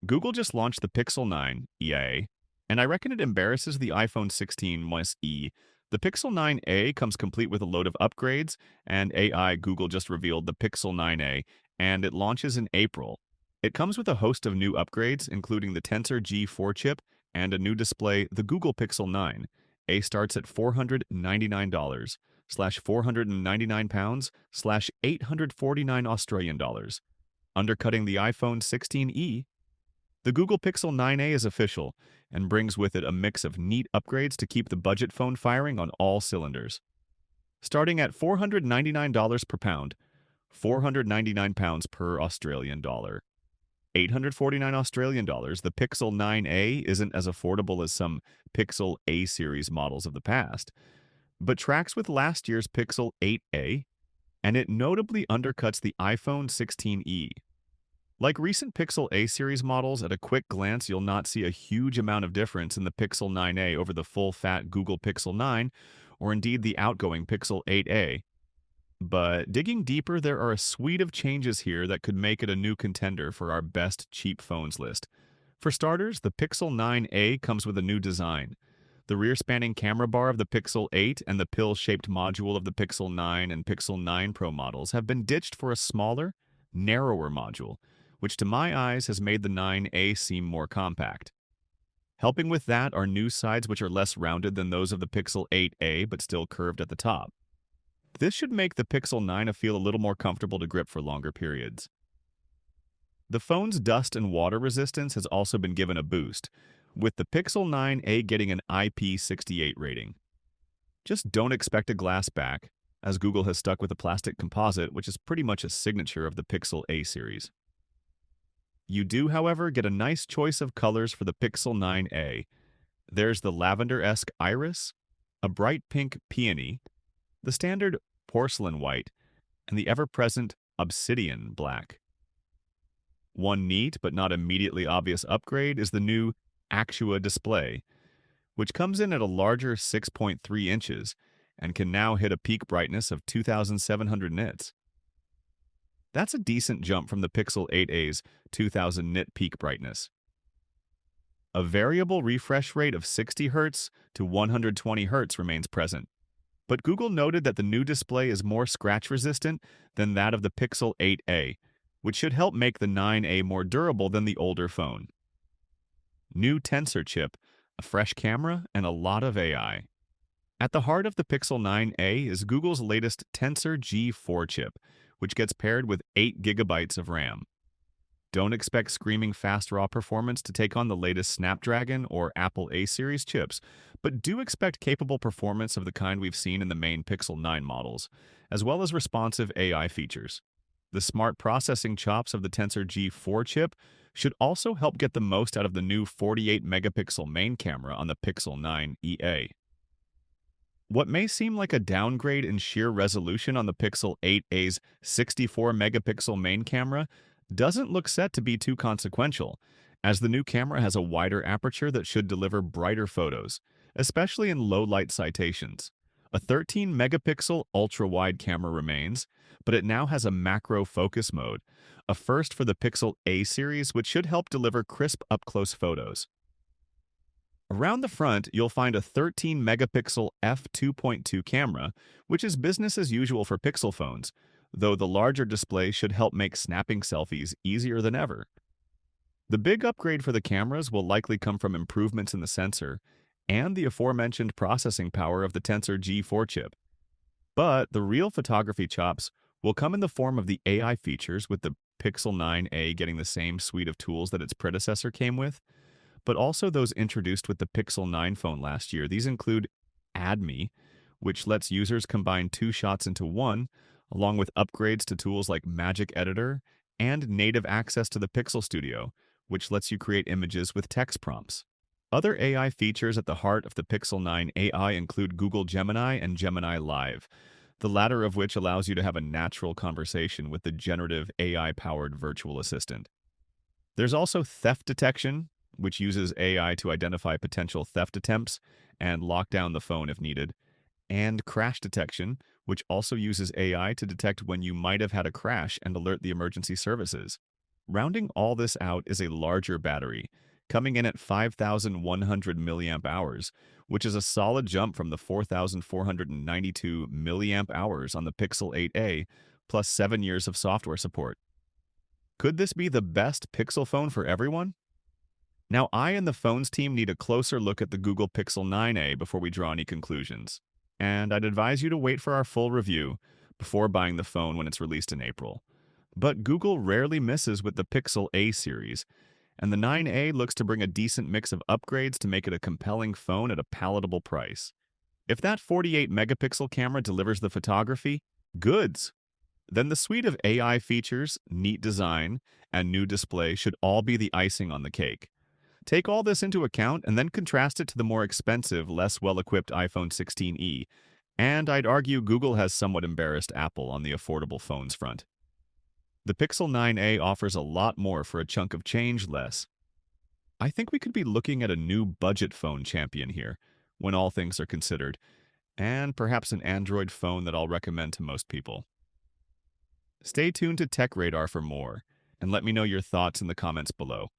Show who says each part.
Speaker 1: Google just launched the Pixel 9 EA, and I reckon it embarrasses the iPhone 16 SE. The Pixel 9a comes complete with a load of upgrades, and AI Google just revealed the Pixel 9a, and it launches in April. It comes with a host of new upgrades, including the Tensor G4 chip and a new display, the Google Pixel 9. A starts at $499 slash 499 pounds slash 849 Australian dollars, undercutting the iPhone 16e. The Google Pixel 9a is official and brings with it a mix of neat upgrades to keep the budget phone firing on all cylinders. Starting at $499 per pound, 499 pounds per Australian dollar. 849 Australian dollars, the Pixel 9a isn't as affordable as some Pixel A series models of the past, but tracks with last year's Pixel 8a, and it notably undercuts the iPhone 16e. Like recent Pixel A series models, at a quick glance you'll not see a huge amount of difference in the Pixel 9a over the full-fat Google Pixel 9, or indeed the outgoing Pixel 8a. But digging deeper, there are a suite of changes here that could make it a new contender for our best cheap phones list. For starters, the Pixel 9a comes with a new design. The rear-spanning camera bar of the Pixel 8 and the pill-shaped module of the Pixel 9 and Pixel 9 Pro models have been ditched for a smaller, narrower module, which to my eyes has made the 9a seem more compact. Helping with that are new sides which are less rounded than those of the Pixel 8a but still curved at the top. This should make the Pixel 9 feel a little more comfortable to grip for longer periods. The phone's dust and water resistance has also been given a boost, with the Pixel 9a getting an IP68 rating. Just don't expect a glass back, as Google has stuck with a plastic composite, which is pretty much a signature of the Pixel A series. You do, however, get a nice choice of colors for the Pixel 9a. There's the lavender-esque iris, a bright pink peony, the standard porcelain white, and the ever-present obsidian black. One neat but not immediately obvious upgrade is the new Actua display, which comes in at a larger 6.3 inches and can now hit a peak brightness of 2,700 nits. That's a decent jump from the Pixel 8a's 2000 nit peak brightness. A variable refresh rate of 60 Hz to 120 Hz remains present, but Google noted that the new display is more scratch-resistant than that of the Pixel 8a, which should help make the 9a more durable than the older phone. New Tensor chip, a fresh camera, and a lot of AI. At the heart of the Pixel 9a is Google's latest Tensor G4 chip, which gets paired with 8 GB of RAM. Don't expect screaming fast raw performance to take on the latest Snapdragon or Apple A series chips, but do expect capable performance of the kind we've seen in the main Pixel 9 models, as well as responsive AI features. The smart processing chops of the Tensor G4 chip should also help get the most out of the new 48-megapixel main camera on the Pixel 9 EA. What may seem like a downgrade in sheer resolution on the Pixel 8a's 64-megapixel main camera doesn't look set to be too consequential, as the new camera has a wider aperture that should deliver brighter photos, especially in low-light citations. A 13-megapixel ultra-wide camera remains, but it now has a macro focus mode, a first for the Pixel A series, which should help deliver crisp up-close photos. Around the front, you'll find a 13-megapixel f2.2 camera, which is business as usual for Pixel phones, though the larger display should help make snapping selfies easier than ever. The big upgrade for the cameras will likely come from improvements in the sensor and the aforementioned processing power of the Tensor G4 chip. But the real photography chops will come in the form of the AI features, with the Pixel 9a getting the same suite of tools that its predecessor came with, but also those introduced with the Pixel 9 phone last year. These include AdMe, which lets users combine 2 shots into one, along with upgrades to tools like Magic Editor and native access to the Pixel Studio, which lets you create images with text prompts. Other AI features at the heart of the Pixel 9 AI include Google Gemini and Gemini Live, the latter of which allows you to have a natural conversation with the generative AI-powered virtual assistant. There's also theft detection, which uses AI to identify potential theft attempts and lock down the phone if needed, and crash detection, which also uses AI to detect when you might have had a crash and alert the emergency services. Rounding all this out is a larger battery, coming in at 5,100 milliamp hours, which is a solid jump from the 4,492 milliamp hours on the Pixel 8a, plus 7 years of software support. Could this be the best Pixel phone for everyone? Now, I and the phones team need a closer look at the Google Pixel 9a before we draw any conclusions. And I'd advise you to wait for our full review before buying the phone when it's released in April. But Google rarely misses with the Pixel A series, and the 9a looks to bring a decent mix of upgrades to make it a compelling phone at a palatable price. If that 48 megapixel camera delivers the photography, goods! Then the suite of AI features, neat design, and new display should all be the icing on the cake. Take all this into account and then contrast it to the more expensive, less well-equipped iPhone 16e, and I'd argue Google has somewhat embarrassed Apple on the affordable phones front. The Pixel 9a offers a lot more for a chunk of change less. I think we could be looking at a new budget phone champion here, when all things are considered, and perhaps an Android phone that I'll recommend to most people. Stay tuned to Tech Radar for more, and let me know your thoughts in the comments below.